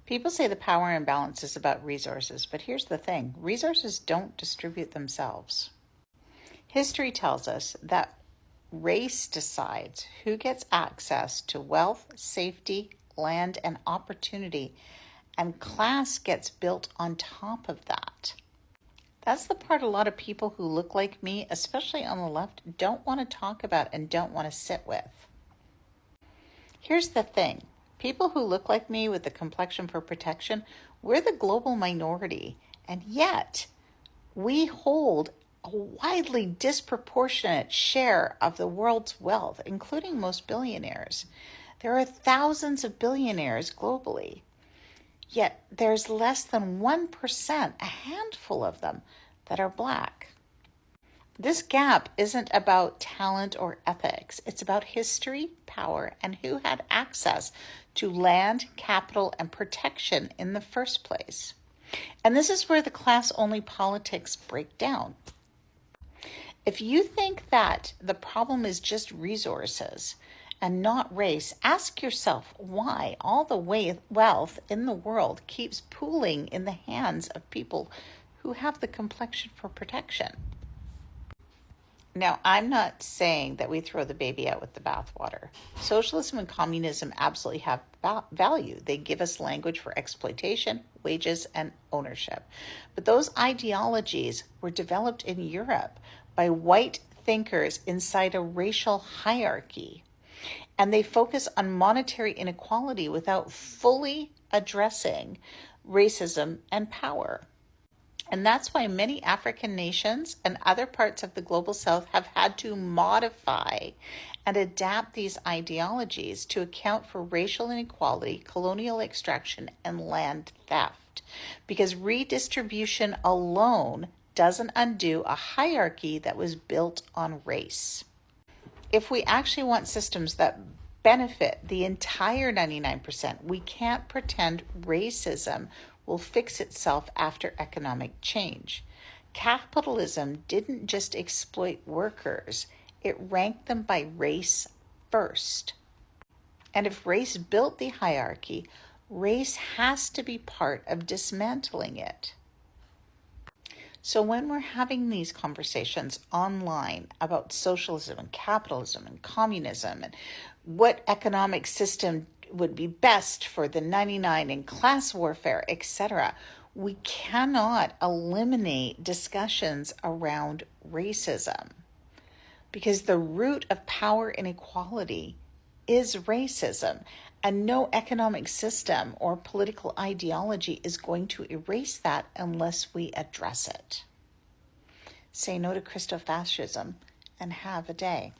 People say the power imbalance is about resources, but here's the thing. Resources don't distribute themselves. History tells us that race decides who gets access to wealth, safety, land, and opportunity, and class gets built on top of that. That's the part a lot of people who look like me, especially on the left, don't want to talk about and don't want to sit with. Here's the thing. People who look like me with the complexion for protection, we're the global minority, and yet we hold a widely disproportionate share of the world's wealth, including most billionaires. There are thousands of billionaires globally, yet there's less than 1%, a handful of them, that are Black. This gap isn't about talent or ethics. It's about history, power, and who had access to land, capital, and protection in the first place. And this is where the class-only politics break down. If you think that the problem is just resources and not race, ask yourself why all the wealth in the world keeps pooling in the hands of people who have the complexion for protection. Now, I'm not saying that we throw the baby out with the bathwater. Socialism and communism absolutely have value. They give us language for exploitation, wages, and ownership. But those ideologies were developed in Europe by white thinkers inside a racial hierarchy. And they focus on monetary inequality without fully addressing racism and power. And that's why many African nations and other parts of the global south have had to modify and adapt these ideologies to account for racial inequality, colonial extraction, and land theft. Because redistribution alone doesn't undo a hierarchy that was built on race. If we actually want systems that benefit the entire 99%, we can't pretend racism will fix itself after economic change. Capitalism didn't just exploit workers, it ranked them by race first. And if race built the hierarchy, race has to be part of dismantling it. So when we're having these conversations online about socialism and capitalism and communism and what economic system would be best for the 99 and class warfare, etc., we cannot eliminate discussions around racism because the root of power inequality is racism, and no economic system or political ideology is going to erase that unless we address it. Say no to Christo-fascism and have a day.